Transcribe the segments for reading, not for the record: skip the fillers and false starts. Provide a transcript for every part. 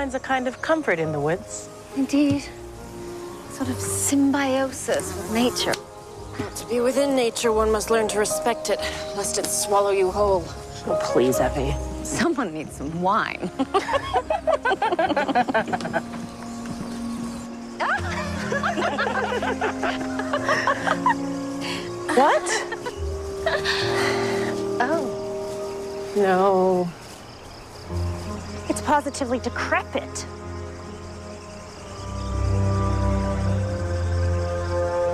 finds a kind of comfort in the woods. Indeed. Sort of symbiosis with nature. To be within nature, one must learn to respect it, lest it swallow you whole. Oh, please, Effie. Someone needs some wine. What? Oh. No. It's positively decrepit.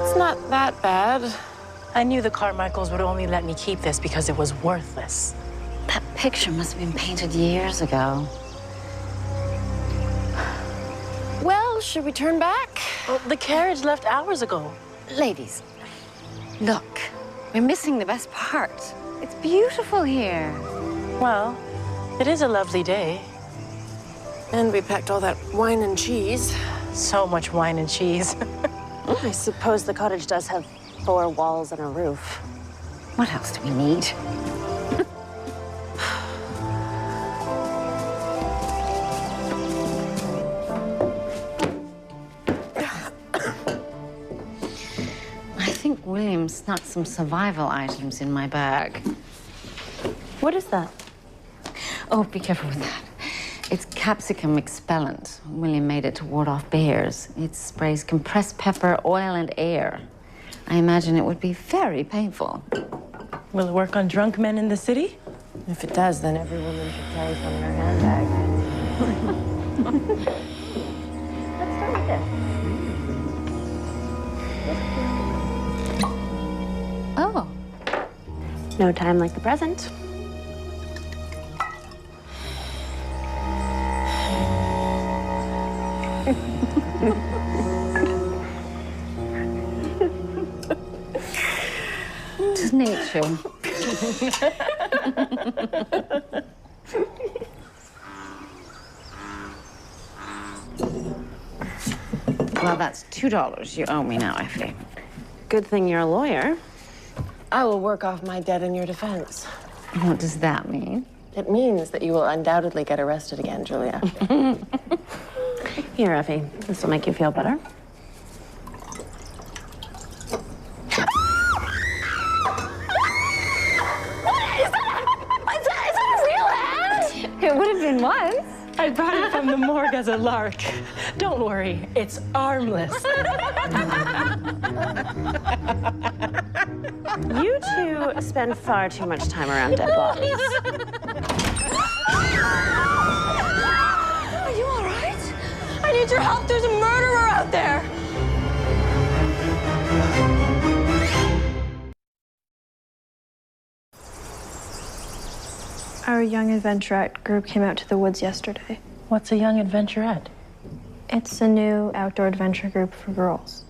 It's not that bad. I knew the Carmichaels would only let me keep this because it was worthless. That picture must have been painted years ago. Well, should we turn back? Well, the carriage left hours ago. Ladies, look, we're missing the best part. It's beautiful here. Well, it is a lovely day. And we packed all that wine and cheese. So much wine and cheese. I suppose the cottage does have 4 walls and a roof. What else do we need? I think William snuck some survival items in my bag. What is that? Oh, be careful with that. It's capsicum expellent. William made it to ward off bears. It sprays compressed pepper, oil, and air. I imagine it would be very painful. Will it work on drunk men in the city? If it does, then every woman should carry some in her handbag. Let's start with this. Oh. No time like the present. It's nature. Well, that's $2 you owe me now, Effie. Good thing you're a lawyer. I will work off my debt in your defense. What does that mean? It means that you will undoubtedly get arrested again, Julia. Here, Effie. This will make you feel better. It would have been once. I brought it from the morgue as a lark. Don't worry, it's armless. You two spend far too much time around dead bodies. Are you all right? I need your help. There's a murderer out there. Our young adventurette group came out to the woods yesterday. What's a young adventurette? It's a new outdoor adventure group for girls.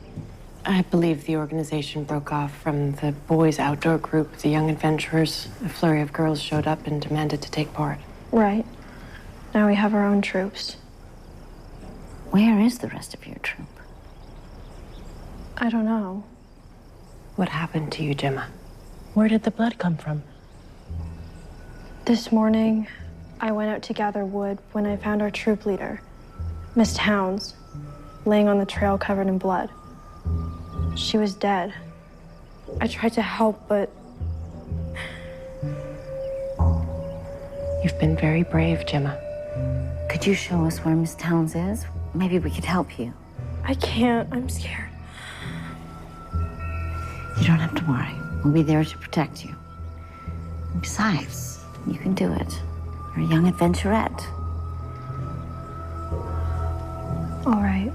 I believe the organization broke off from the boys' outdoor group, the Young Adventurers. A flurry of girls showed up and demanded to take part. Right. Now we have our own troops. Where is the rest of your troop? I don't know. What happened to you, Gemma? Where did the blood come from? This morning, I went out to gather wood when I found our troop leader, Miss Towns, laying on the trail covered in blood. She was dead. I tried to help, but... You've been very brave, Gemma. Could you show us where Miss Towns is? Maybe we could help you. I can't. I'm scared. You don't have to worry. We'll be there to protect you. Besides, you can do it. You're a young adventurette. All right.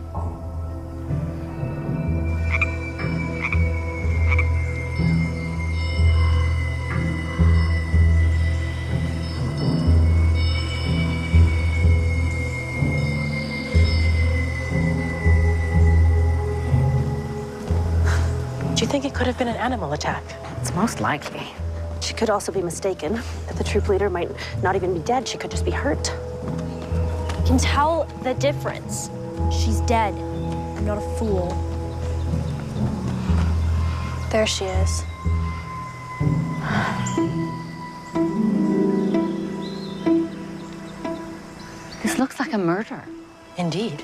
Do you think it could have been an animal attack? It's most likely. She could also be mistaken, that the troop leader might not even be dead. She could just be hurt. I can tell the difference. She's dead. I'm not a fool. There she is. This looks like a murder. Indeed.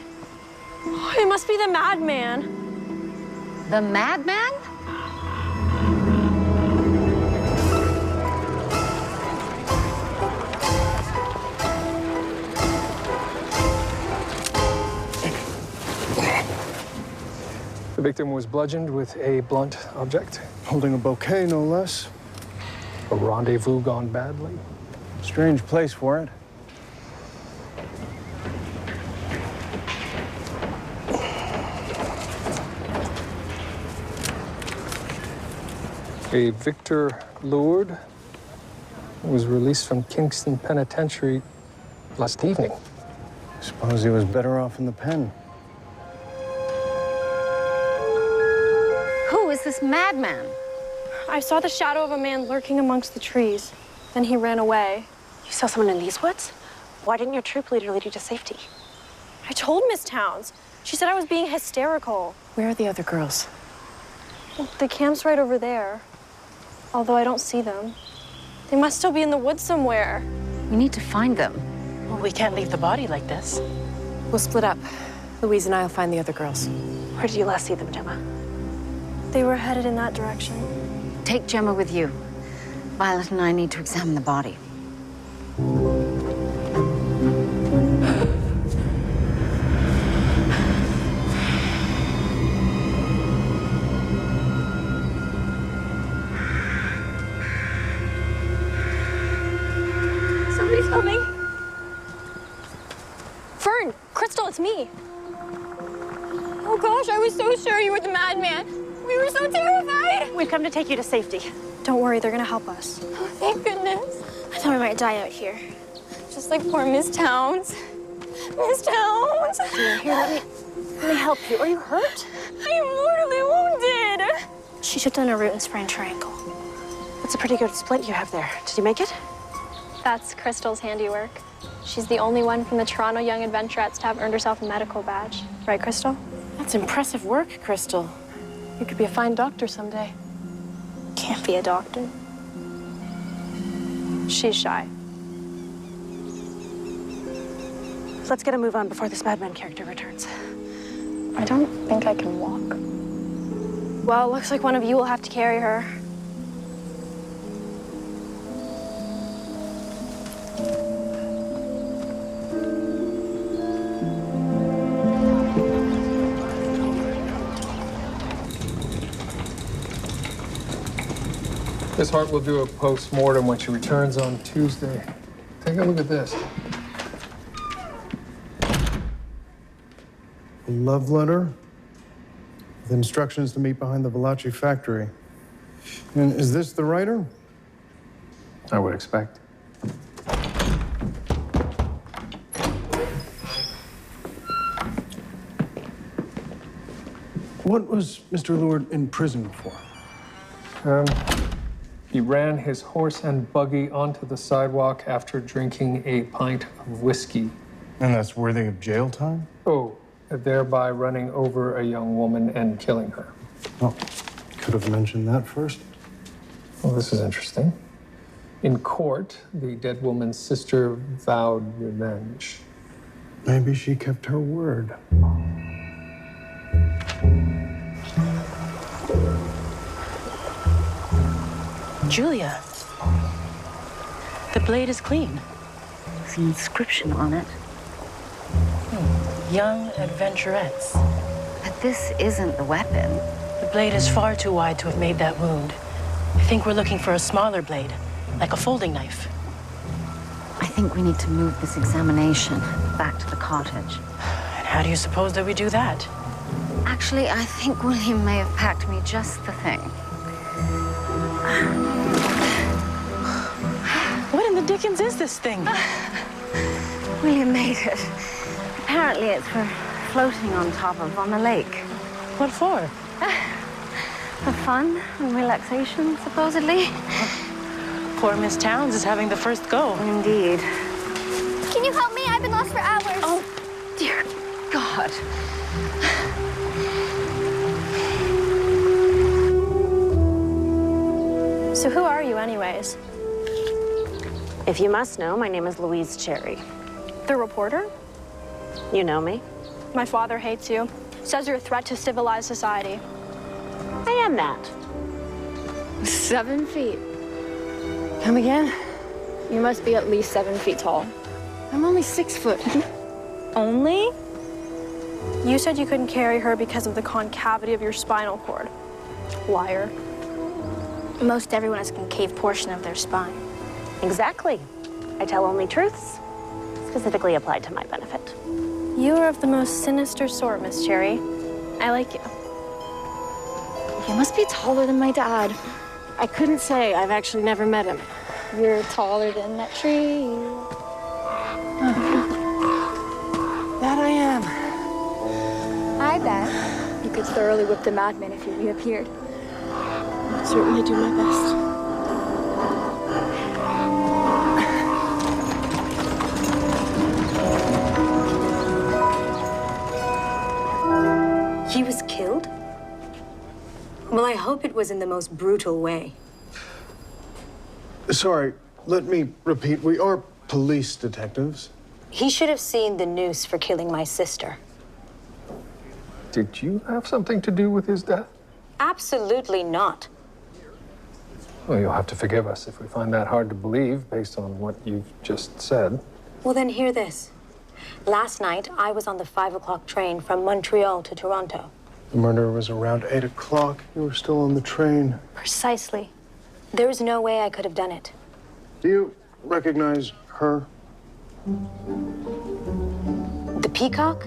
Oh, it must be the madman. The madman? The victim was bludgeoned with a blunt object. Holding a bouquet, no less. A rendezvous gone badly. Strange place for it. A Victor Lourdes was released from Kingston Penitentiary last evening. Suppose he was better off in the pen. Who is this madman? I saw the shadow of a man lurking amongst the trees. Then he ran away. You saw someone in these woods? Why didn't your troop leader lead you to safety? I told Miss Towns. She said I was being hysterical. Where are the other girls? The camp's right over there. Although I don't see them. They must still be in the woods somewhere. We need to find them. Well, we can't leave the body like this. We'll split up. Louise and I'll find the other girls. Where did you last see them, Gemma? They were headed in that direction. Take Gemma with you. Violet and I need to examine the body. Somebody's coming. Fern, Crystal, it's me. Oh gosh, I was so sure you were the madman. We were so terrified. We've come to take you to safety. Don't worry, they're gonna help us. Oh, thank goodness. I thought we might die out here. Just like poor Miss Towns. Miss Towns! Here, let me help you. Are you hurt? I am mortally wounded. She tripped on a root and sprained her ankle. That's a pretty good splint you have there. Did you make it? That's Crystal's handiwork. She's the only one from the Toronto Young Adventurettes to have earned herself a medical badge. Right, Crystal? That's impressive work, Crystal. You could be a fine doctor someday. Can't be a doctor. She's shy. Let's get a move on before this madman character returns. I don't think I can walk. Well, looks like one of you will have to carry her. Miss Hart will do a post-mortem when she returns on Tuesday. Take a look at this. A love letter with instructions to meet behind the Valachi factory. And is this the writer? I would expect. What was Mr. Lourdes in prison for? He ran his horse and buggy onto the sidewalk after drinking a pint of whiskey. And that's worthy of jail time? Oh, thereby running over a young woman and killing her. Oh, could have mentioned that first. Well, this is interesting. In court, the dead woman's sister vowed revenge. Maybe she kept her word. Julia, the blade is clean. There's an inscription on it. Young adventurettes. But this isn't the weapon. The blade is far too wide to have made that wound. I think we're looking for a smaller blade, like a folding knife. I think we need to move this examination back to the cottage. And how do you suppose that we do that? Actually, I think William may have packed me just the thing. What in the dickens is this thing? William made it. Apparently it's for floating on top of on the lake. What for? For fun and relaxation, supposedly. Poor Miss Towns is having the first go. Indeed. Can you help me? I've been lost for hours. Oh, dear God. So who are you anyways? If you must know, my name is Louise Cherry. The reporter? You know me? My father hates you. Says you're a threat to civilized society. I am that. 7 feet. Come again? You must be at least 7 feet tall. I'm only 6 foot. Only? You said you couldn't carry her because of the concavity of your spinal cord. Liar. Most everyone has a concave portion of their spine. Exactly. I tell only truths, specifically applied to my benefit. You are of the most sinister sort, Miss Cherry. I like you. You must be taller than my dad. I couldn't say. I've actually never met him. You're taller than that tree. That I am. I bet you could thoroughly whip the madman if you reappeared. I'll certainly do my best. He was killed? Well, I hope it was in the most brutal way. Sorry, let me repeat. We are police detectives. He should have seen the noose for killing my sister. Did you have something to do with his death? Absolutely not. Well, you'll have to forgive us if we find that hard to believe based on what you've just said. Well, then hear this. Last night, I was on the 5 o'clock train from Montreal to Toronto. The murder was around 8 o'clock. You were still on the train. Precisely. There was no way I could have done it. Do you recognize her? The peacock?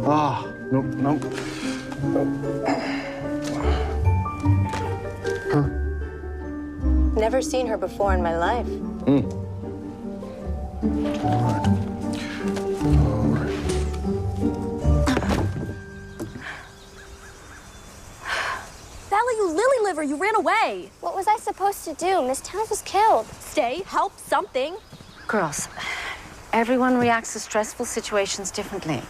Ah, nope, nope. Her? Never seen her before in my life. Sally, you lily liver, you ran away. What was I supposed to do? Miss Towns was killed. Stay, help, something. Girls, everyone reacts to stressful situations differently.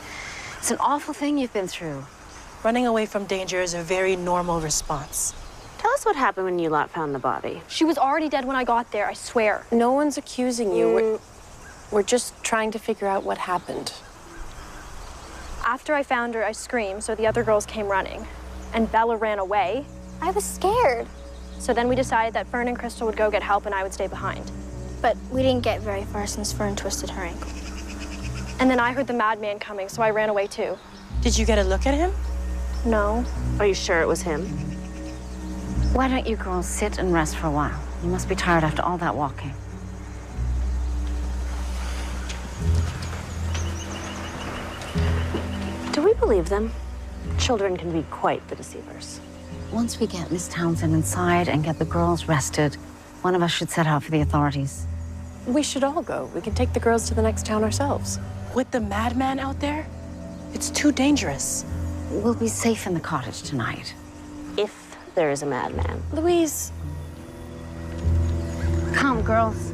It's an awful thing you've been through. Running away from danger is a very normal response. Tell us what happened when you lot found the body. She was already dead when I got there, I swear. No one's accusing you. We're just trying to figure out what happened. After I found her, I screamed, so the other girls came running. And Bella ran away. I was scared. So then we decided that Fern and Crystal would go get help and I would stay behind. But we didn't get very far since Fern twisted her ankle. And then I heard the madman coming, so I ran away too. Did you get a look at him? No. Are you sure it was him? Why don't you girls sit and rest for a while? You must be tired after all that walking. Do we believe them? Children can be quite the deceivers. Once we get Miss Townsend inside and get the girls rested, one of us should set out for the authorities. We should all go. We can take the girls to the next town ourselves. With the madman out there? It's too dangerous. We'll be safe in the cottage tonight. If there is a madman. Louise. Come, girls.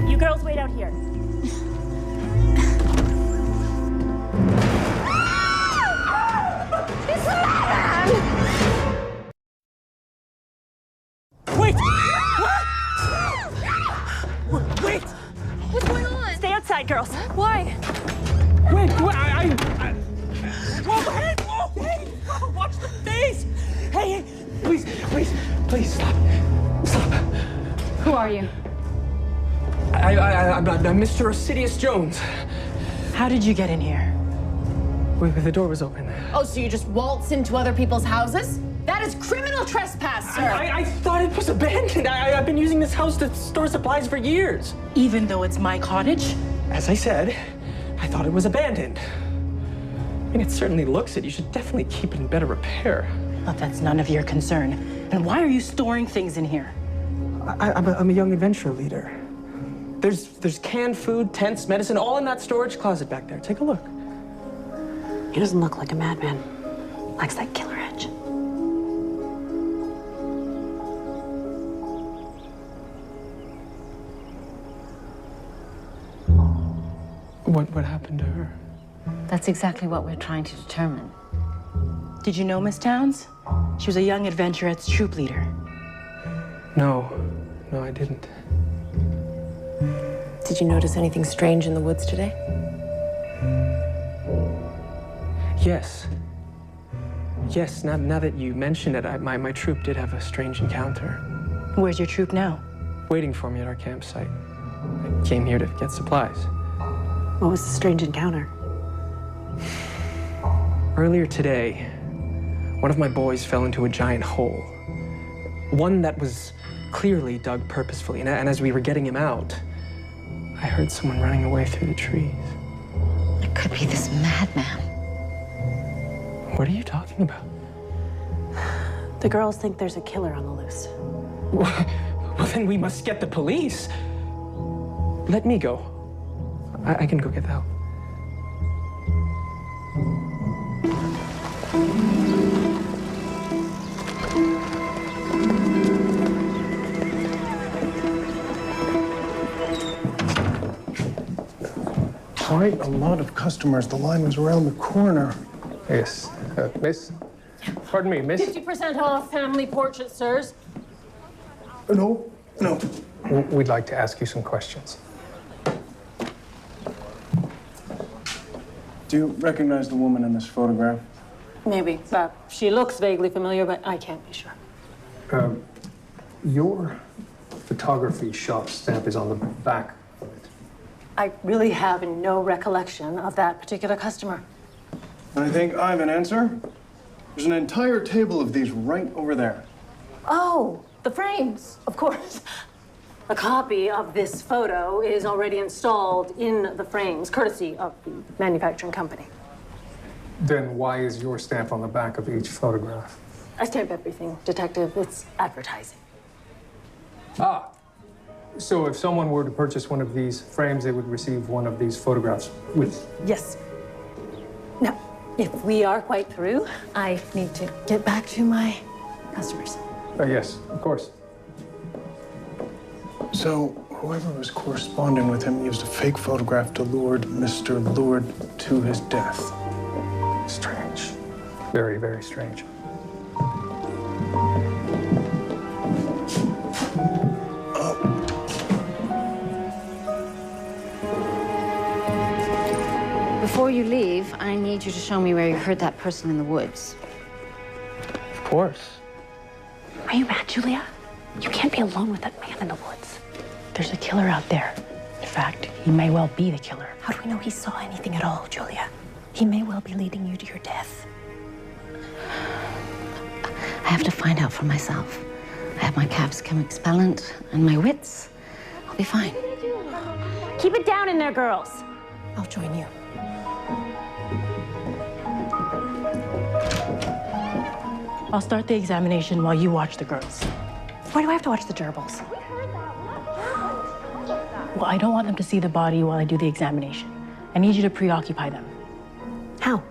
You girls wait out here. Wait! Wait! What's going on? Stay outside, girls. Why? Wait! Whoa! Hey! Whoa! Hey! Whoa, watch the face! Hey! Please stop! Stop! Who are you? I'm Mr. Assidious Jones. How did you get in here? Wait, the door was open. Oh, so you just waltz into other people's houses? That is criminal trespass, sir. I thought it was abandoned. I've been using this house to store supplies for years. Even though it's my cottage? As I said, I thought it was abandoned. I mean, it certainly looks it. You should definitely keep it in better repair. Well, that's none of your concern. And why are you storing things in here? I'm a young adventure leader. There's canned food, tents, medicine, all in that storage closet back there. Take a look. He doesn't look like a madman. Lacks that killer edge. What happened to her? That's exactly what we're trying to determine. Did you know Miss Towns? She was a young adventurettes troop leader. No, I didn't. Did you notice anything strange in the woods today? Yes. Yes, now that you mention it, my troop did have a strange encounter. Where's your troop now? Waiting for me at our campsite. I came here to get supplies. What was the strange encounter? Earlier today, one of my boys fell into a giant hole. One that was clearly dug purposefully. And as we were getting him out, I heard someone running away through the trees. It could be this madman. What are you talking about? The girls think there's a killer on the loose. Well, then we must get the police. Let me go. I can go get help. Quite a lot of customers. The line was around the corner. Yes. Miss? Pardon me, miss? 50% off family portrait, sirs. No. We'd like to ask you some questions. Do you recognize the woman in this photograph? Maybe. She looks vaguely familiar, but I can't be sure. Your photography shop stamp is on the back of it. I really have no recollection of that particular customer. I think I have an answer. There's an entire table of these right over there. Oh, the frames, of course. A copy of this photo is already installed in the frames, courtesy of the manufacturing company. Then why is your stamp on the back of each photograph? I stamp everything, detective. It's advertising. Ah. So if someone were to purchase one of these frames, they would receive one of these photographs with... Yes. Now, if we are quite through, I need to get back to my customers. Yes, of course. So, whoever was corresponding with him used a fake photograph to lure Mr. Lord to his death. Strange. Very, very strange. Before you leave, I need you to show me where you heard that person in the woods. Of course. Are you mad, Julia? You can't be alone with that man in the woods. There's a killer out there. In fact, he may well be the killer. How do we know he saw anything at all, Julia? He may well be leading you to your death. I have to find out for myself. I have my capsicum expellent and my wits. I'll be fine. Keep it down in there, girls. I'll join you. I'll start the examination while you watch the girls. Why do I have to watch the gerbils? Well, I don't want them to see the body while I do the examination. I need you to preoccupy them. How?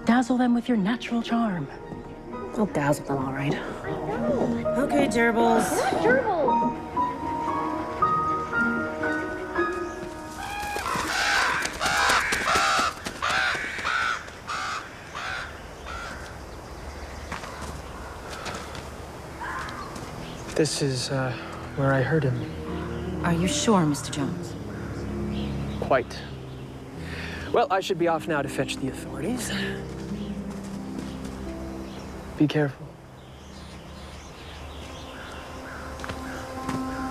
Dazzle them with your natural charm. I'll dazzle them, all right. Okay, gerbils. Gerbil! This is where I heard him. Are you sure, Mr. Jones? Quite. Well, I should be off now to fetch the authorities. Be careful.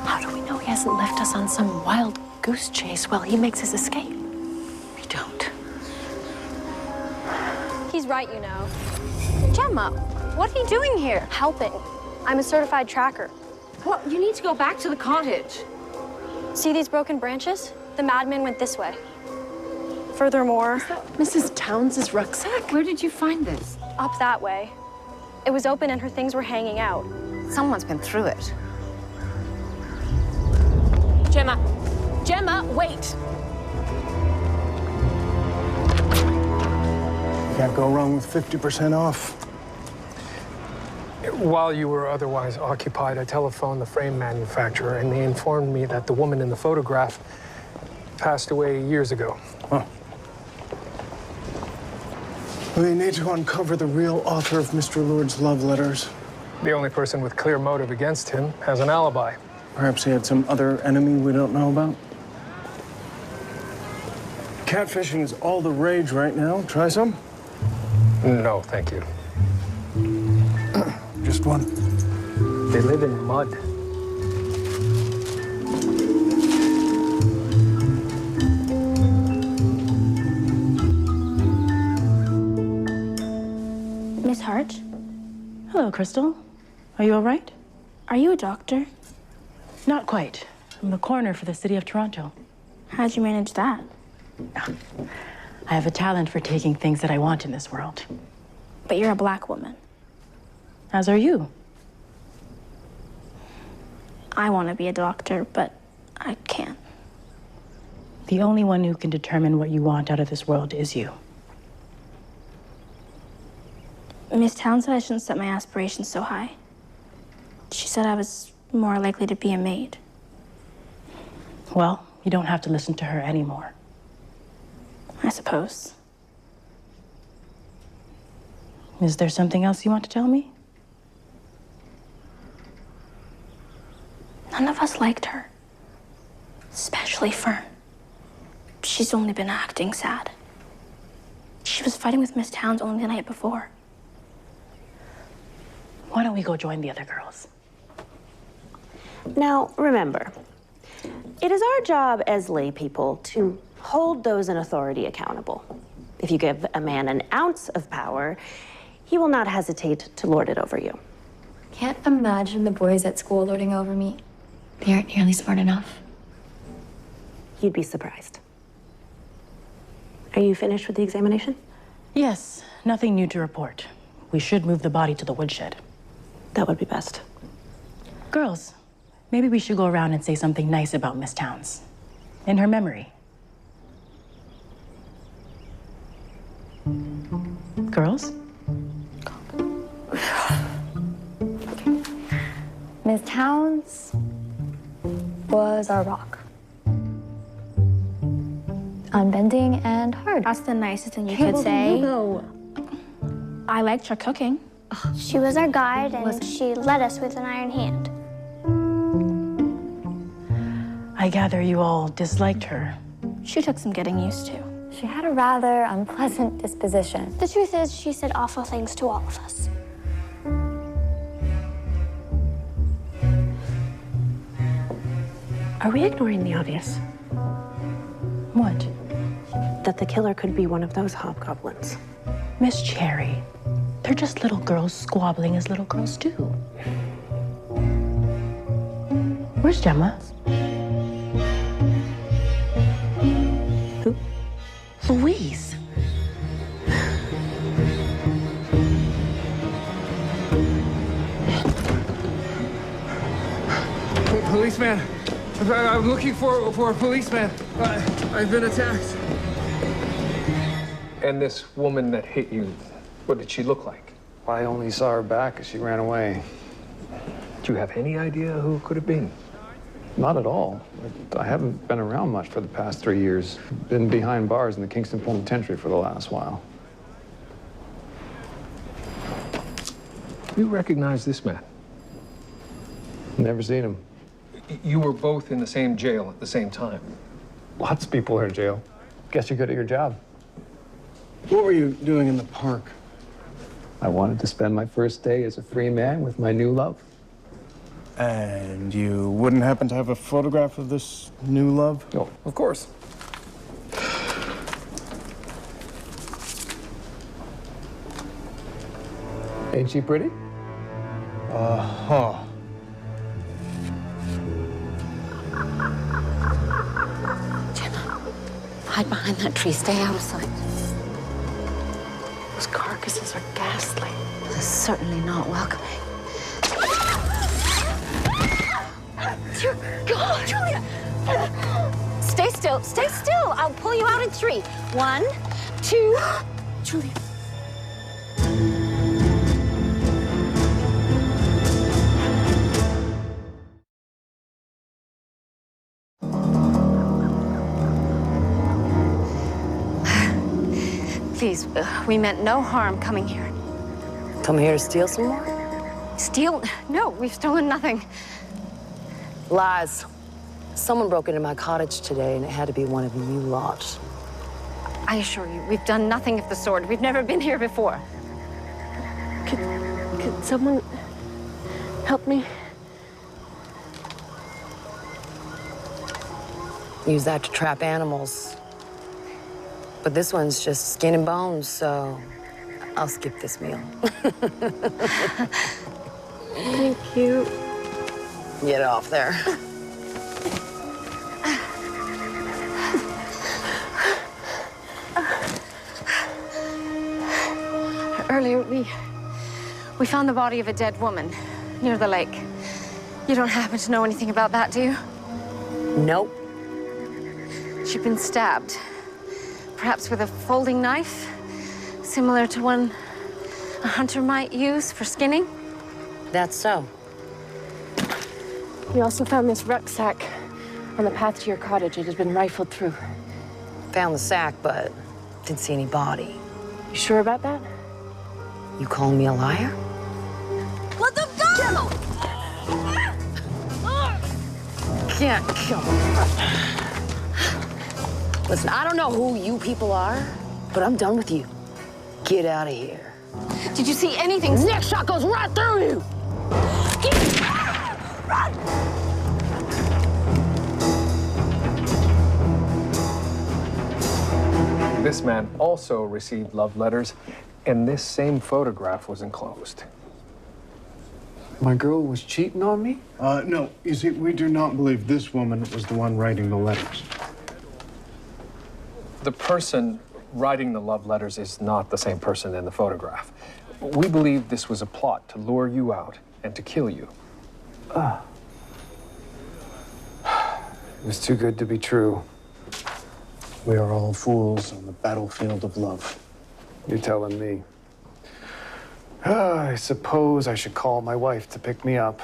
How do we know he hasn't left us on some wild goose chase while he makes his escape? We don't. He's right, you know. Gemma, what are you doing here? Helping. I'm a certified tracker. Well, you need to go back to the cottage. See these broken branches? The madman went this way. Furthermore, Mrs. Towns's rucksack? Where did you find this? up that way. It was open and her things were hanging out. Someone's been through it. Gemma, wait. Can't go wrong with 50% off. While you were otherwise occupied, I telephoned the frame manufacturer, and they informed me that the woman in the photograph passed away years ago. Huh. We need to uncover the real author of Mr. Lord's love letters. The only person with clear motive against him has an alibi. Perhaps he had some other enemy we don't know about? Catfishing is all the rage right now. Try some? No, thank you. Just one. They live in mud. Miss Hart, Hello, Crystal. Are you all right? are you a doctor? Not quite. I'm the coroner for the city of Toronto. How'd you manage that? I have a talent for taking things that I want in this world. But you're a black woman. As are you. I want to be a doctor, but I can't. The only one who can determine what you want out of this world is you. Miss Town said I shouldn't set my aspirations so high. She said I was more likely to be a maid. Well, you don't have to listen to her anymore. I suppose. Is there something else you want to tell me? None of us liked her. Especially Fern. She's only been acting sad. She was fighting with Miss Towns only the night before. Why don't we go join the other girls? Now, remember, it is our job as lay people to hold those in authority accountable. If you give a man an ounce of power, he will not hesitate to lord it over you. Can't imagine the boys at school lording over me. They aren't nearly smart enough. You'd be surprised. Are you finished with the examination? Yes, nothing new to report. We should move the body to the woodshed. That would be best. Girls, maybe we should go around and say something nice about Miss Towns. In her memory. Girls? Miss Towns was our rock. Unbending and hard. That's the nicest thing you could say. I liked her cooking. She was our guide, and she led us with an iron hand. I gather you all disliked her. She took some getting used to. She had a rather unpleasant disposition. The truth is, she said awful things to all of us. Are we ignoring the obvious? What? That the killer could be one of those hobgoblins. Miss Cherry, they're just little girls squabbling as little girls do. Where's Gemma? Who? Louise. Policeman, I'm looking for a policeman. I've been attacked. And this woman that hit you, what did she look like? I only saw her back as she ran away. Do you have any idea who it could have been? Not at all. I haven't been around much for the past 3 years. Been behind bars in the Kingston Penitentiary for the last while. You recognize this man? Never seen him. You were both in the same jail at the same time. Lots of people are in jail. Guess you're good at your job. What were you doing in the park? I wanted to spend my first day as a free man with my new love. And you wouldn't happen to have a photograph of this new love? Oh, of course. Ain't she pretty? Uh-huh. Hide behind that tree. Stay out of sight. Those carcasses are ghastly. This is certainly not welcoming. Dear God! Julia! Stay still. Stay still. I'll pull you out in 3. 1, 2. Julia. Please, we meant no harm coming here. Come here to steal some more? Steal? No, we've stolen nothing. Lies. Someone broke into my cottage today, and it had to be one of you lot. I assure you, we've done nothing of the sort. We've never been here before. Could someone help me? Use that to trap animals. But this one's just skin and bones, so I'll skip this meal. Thank you. Get off there. Earlier, we found the body of a dead woman near the lake. You don't happen to know anything about that, do you? Nope. She'd been stabbed, perhaps with a folding knife, similar to one a hunter might use for skinning. That's so. We also found this rucksack on the path to your cottage. It has been rifled through. Found the sack, but didn't see any body. You sure about that? You calling me a liar? Let them go! Can't kill me. Listen, I don't know who you people are, but I'm done with you. Get out of here. Did you see anything? Next shot goes right through you! Run! This man also received love letters, and this same photograph was enclosed. My girl was cheating on me? No. You see, we do not believe this woman was the one writing the letters. The person writing the love letters is not the same person in the photograph. We believe this was a plot to lure you out and to kill you. It was too good to be true. We are all fools on the battlefield of love. You're telling me. I suppose I should call my wife to pick me up.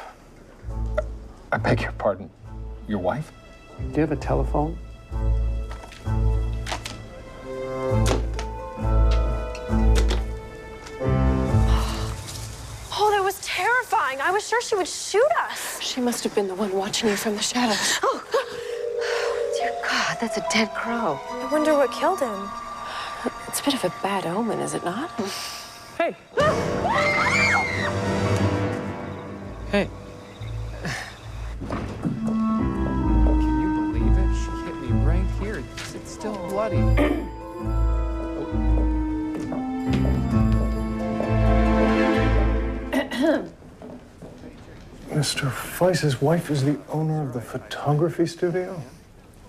I beg your pardon. Your wife? Do you have a telephone? Oh, that was terrifying. I was sure she would shoot us. She must have been the one watching you from the shadows. Oh, dear God, that's a dead crow. I wonder what killed him. It's a bit of a bad omen, is it not? Hey. Hey. Can you believe it? She hit me right here. It's still bloody. Mr. Feiss's wife is the owner of the photography studio?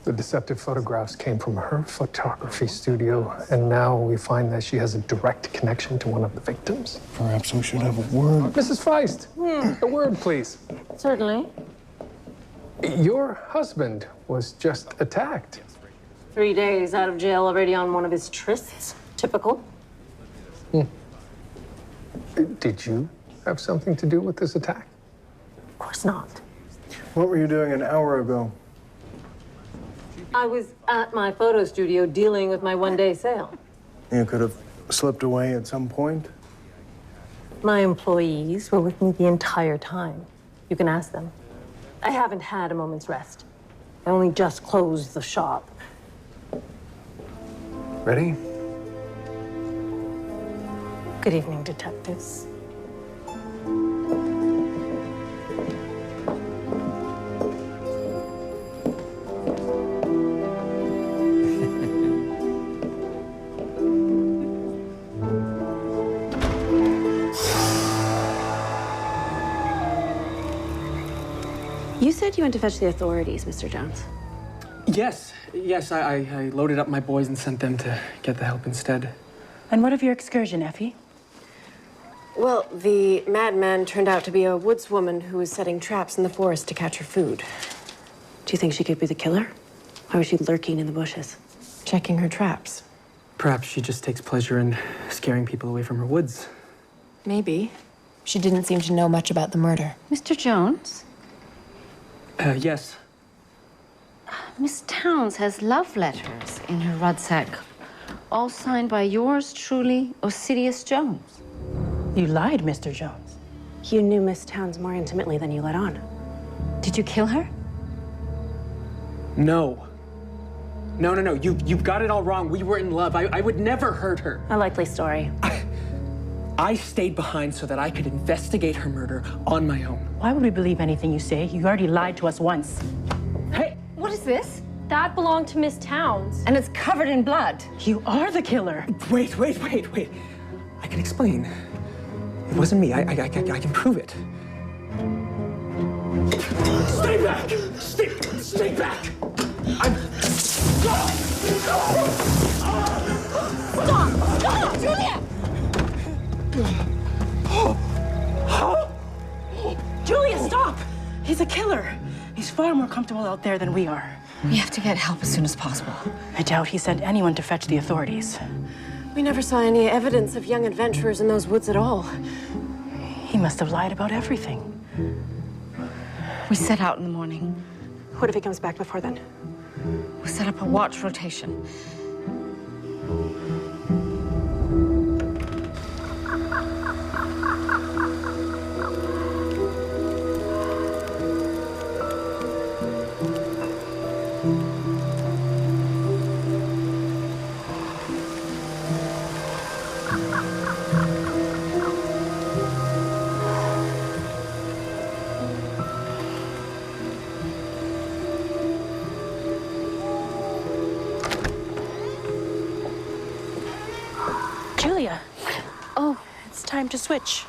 The deceptive photographs came from her photography studio, and now we find that she has a direct connection to one of the victims. Perhaps we should have a word. Mrs. Feist, a word, please. Certainly. Your husband was just attacked. 3 days out of jail already on one of his trysts. Typical. Did you have something to do with this attack? Of course not. What were you doing an hour ago? I was at my photo studio dealing with my one-day sale. You could have slipped away at some point. My employees were with me the entire time. You can ask them. I haven't had a moment's rest. I only just closed the shop. Ready? Good evening, detectives. You said you went to fetch the authorities, Mr. Jones. Yes, I loaded up my boys and sent them to get the help instead. And what of your excursion, Effie? Well, the madman turned out to be a woodswoman who was setting traps in the forest to catch her food. Do you think she could be the killer? Why was she lurking in the bushes? Checking her traps. Perhaps she just takes pleasure in scaring people away from her woods. Maybe. She didn't seem to know much about the murder. Mr. Jones? Yes. Miss Towns has love letters in her rucksack, all signed by yours truly, Osidious Jones. You lied, Mr. Jones. You knew Miss Towns more intimately than you let on. Did you kill her? No. No. You've got it all wrong. We were in love. I would never hurt her. A likely story. I stayed behind so that I could investigate her murder on my own. Why would we believe anything you say? You already lied to us once. Hey! What is this? That belonged to Miss Towns. And it's covered in blood. You are the killer. Wait. I can explain. It wasn't me. I can prove it. Stay back! Stay back! Stop, Julia! Julia, stop! He's a killer. He's far more comfortable out there than we are. We have to get help as soon as possible. I doubt he sent anyone to fetch the authorities. We never saw any evidence of young adventurers in those woods at all. He must have lied about everything. We set out in the morning. What if he comes back before then? We set up a watch rotation. Julia. Oh, it's time to switch.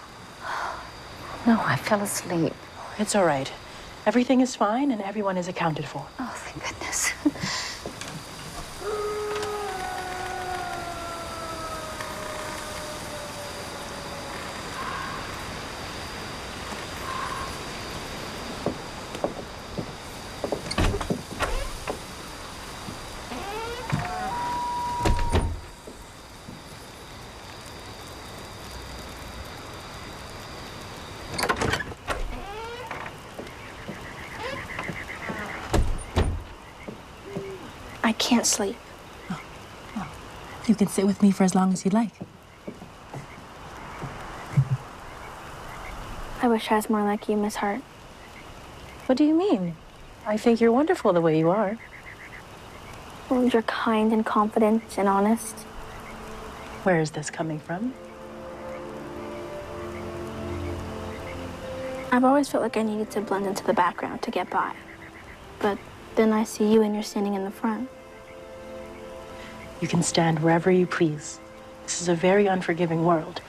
No, I fell asleep. It's all right. Everything is fine and everyone is accounted for. Oh, thank goodness. I can't sleep. You can sit with me for as long as you'd like. I wish I was more like you, Miss Hart. What do you mean? I think you're wonderful the way you are. Well, you're kind and confident and honest. Where is this coming from? I've always felt like I needed to blend into the background to get by. But then I see you and you're standing in the front. You can stand wherever you please. This is a very unforgiving world.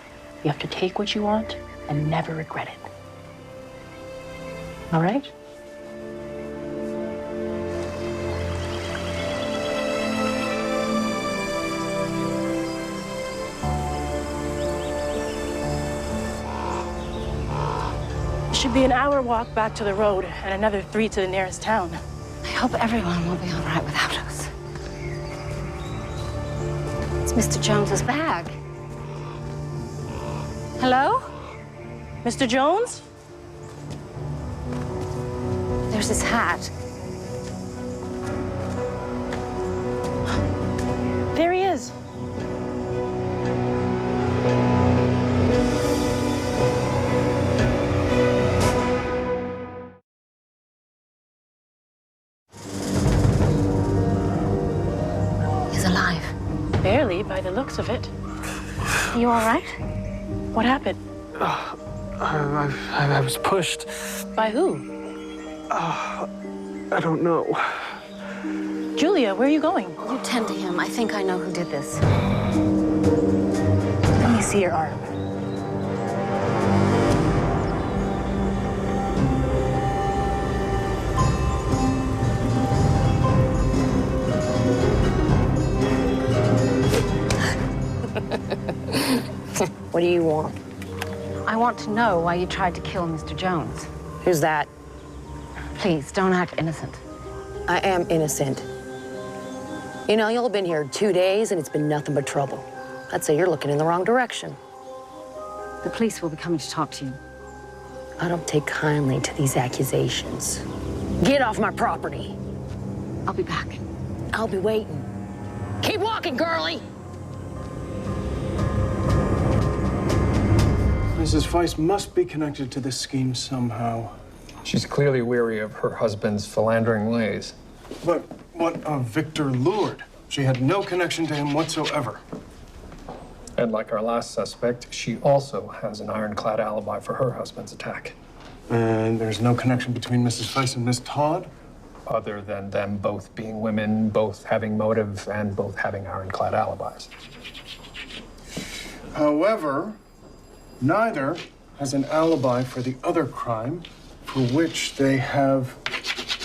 You have to take what you want and never regret it. All right? It should be an hour walk back to the road and another 3 to the nearest town. I hope everyone will be all right without us. It's Mr. Jones's bag. Hello? Mr. Jones? There's his hat. There he is. He's alive. Barely, by the looks of it. You all right? What happened? I was pushed. By who? I don't know. Julia, where are you going? You tend to him. I think I know who did this. Let me see your arm. What do you want? I want to know why you tried to kill Mr. Jones. Who's that? Please, don't act innocent. I am innocent. You know, you've been here 2 days and it's been nothing but trouble. I'd say you're looking in the wrong direction. The police will be coming to talk to you. I don't take kindly to these accusations. Get off my property. I'll be back. I'll be waiting. Keep walking, girlie. Mrs. Weiss must be connected to this scheme somehow. She's clearly weary of her husband's philandering ways. But what of Victor Lourdes? She had no connection to him whatsoever. And like our last suspect, she also has an ironclad alibi for her husband's attack. And there's no connection between Mrs. Weiss and Miss Todd? Other than them both being women, both having motive, and both having ironclad alibis. However, neither has an alibi for the other crime for which they have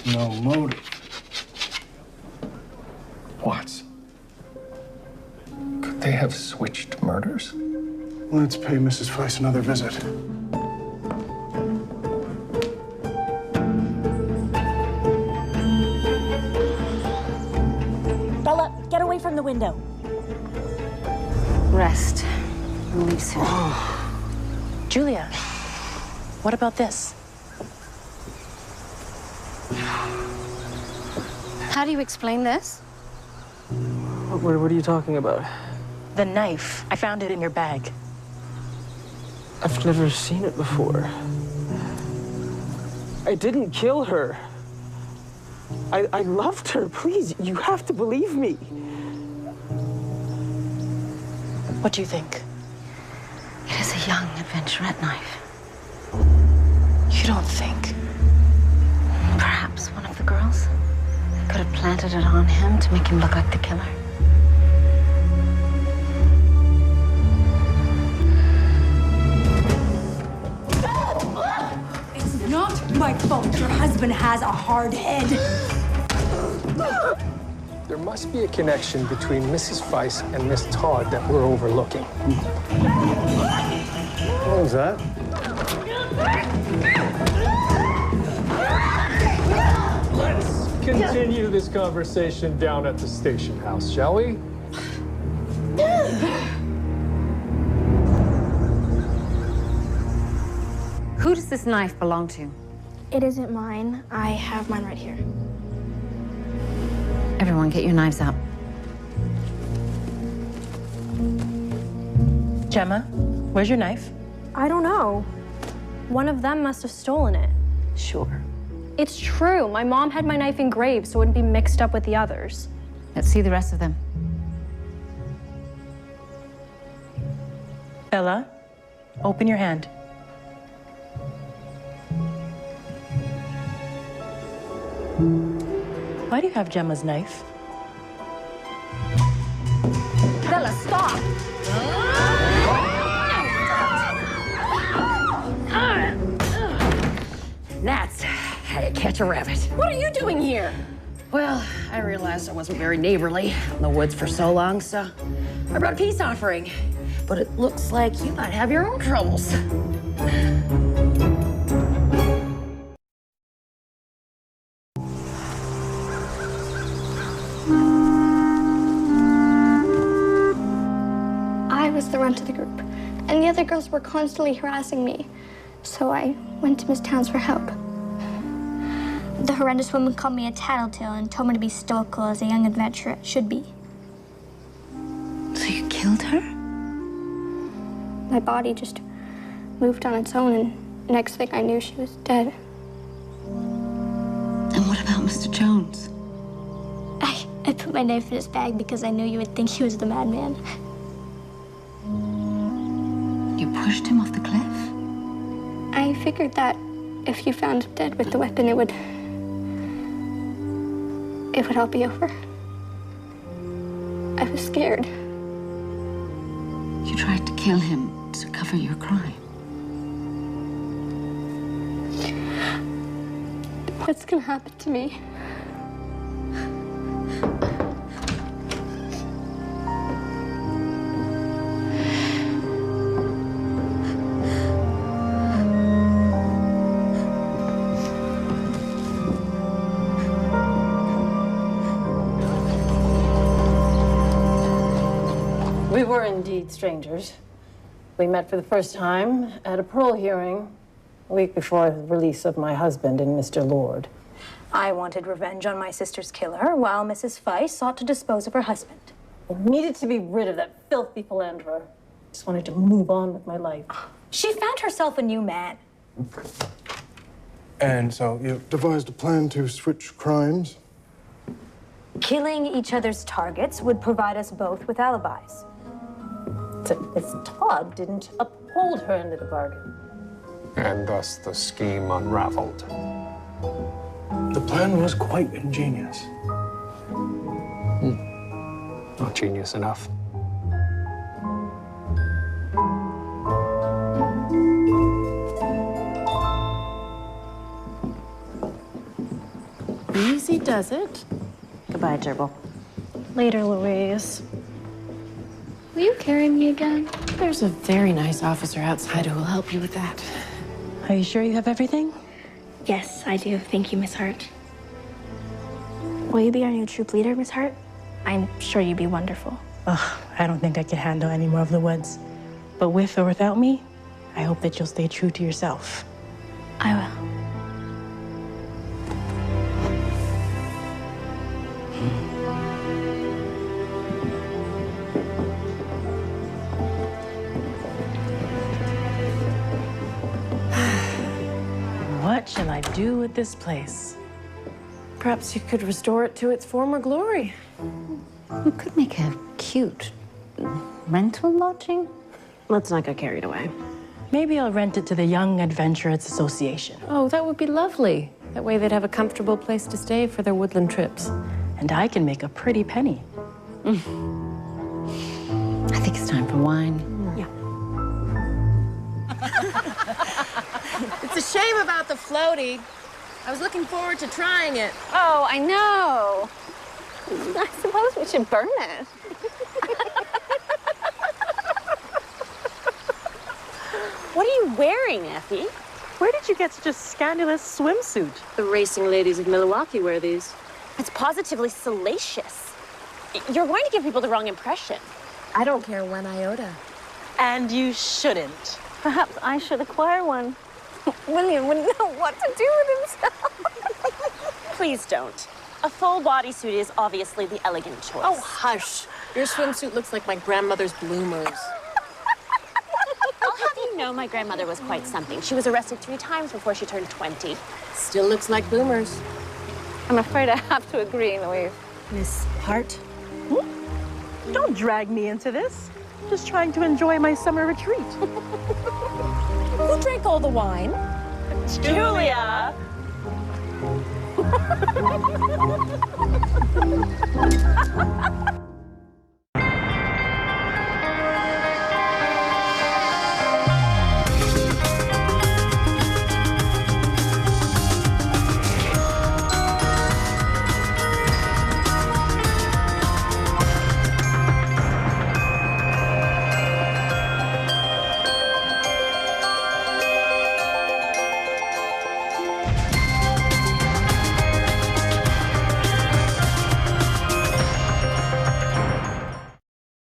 no motive. What? Could they have switched murders? Let's pay Mrs. Weiss another visit. Bella, get away from the window. Rest. And leave soon. Julia, what about this? How do you explain this? What are you talking about? The knife. I found it in your bag. I've never seen it before. I didn't kill her. I loved her. Please, you have to believe me. What do you think? It is a young adventurette knife. You don't think? Perhaps one of the girls could have planted it on him to make him look like the killer. It's not my fault your husband has a hard head. There must be a connection between Mrs. Weiss and Miss Todd that we're overlooking. What was that? Let's continue this conversation down at the station house, shall we? Who does this knife belong to? It isn't mine. I have mine right here. Everyone, get your knives out. Gemma, where's your knife? I don't know. One of them must have stolen it. Sure. It's true. My mom had my knife engraved so it wouldn't be mixed up with the others. Let's see the rest of them. Bella, open your hand. Why do you have Gemma's knife? Bella, stop! That's how you catch a rabbit. What are you doing here? Well, I realized I wasn't very neighborly out in the woods for so long, so I brought a peace offering. But it looks like you might have your own troubles. I was the runt of the group, and the other girls were constantly harassing me. So I went to Miss Towns for help. The horrendous woman called me a tattletale and told me to be stoical as a young adventurer should be. So you killed her? My body just moved on its own, and next thing I knew, she was dead. And what about Mr. Jones? I put my knife in his bag because I knew you would think he was the madman. You pushed him off the cliff? I figured that if you found him dead with the weapon, it would all be over. I was scared. You tried to kill him to cover your crime. What's gonna happen to me? We were indeed strangers. We met for the first time at a parole hearing a week before the release of my husband and Mr. Lord. I wanted revenge on my sister's killer, while Mrs. Weiss sought to dispose of her husband. I needed to be rid of that filthy philanderer. Just wanted to move on with my life. She found herself a new man. And so you devised a plan to switch crimes? Killing each other's targets would provide us both with alibis. So Miss Todd didn't uphold her end of the bargain. And thus the scheme unraveled. The plan was quite ingenious. Not genius enough. Easy does it. Goodbye, Gerbil. Later, Louise. Will you carry me again? There's a very nice officer outside who will help you with that. Are you sure you have everything? Yes, I do. Thank you, Miss Hart. Will you be our new troop leader, Miss Hart? I'm sure you'd be wonderful. Ugh, I don't think I could handle any more of the woods. But with or without me, I hope that you'll stay true to yourself. I will. What shall I do with this place? Perhaps you could restore it to its former glory. We could make a cute rental lodging. Let's not get carried away. Maybe I'll rent it to the Young Adventurers Association. Oh, that would be lovely. That way they'd have a comfortable place to stay for their woodland trips. And I can make a pretty penny. I think it's time for wine. Yeah. It's a shame about the floaty. I was looking forward to trying it. Oh, I know. I suppose we should burn it. What are you wearing, Effie? Where did you get such a scandalous swimsuit? The racing ladies of Milwaukee wear these. It's positively salacious. You're going to give people the wrong impression. I don't care one iota. And you shouldn't. Perhaps I should acquire one. William wouldn't know what to do with himself. Please don't. A full bodysuit is obviously the elegant choice. Oh, hush. Your swimsuit looks like my grandmother's bloomers. I'll have you know my grandmother was quite something. She was arrested 3 times before she turned 20. Still looks like boomers. I'm afraid I have to agree, Louise. Miss Hart? Don't drag me into this. I'm just trying to enjoy my summer retreat. Who drank all the wine? Julia!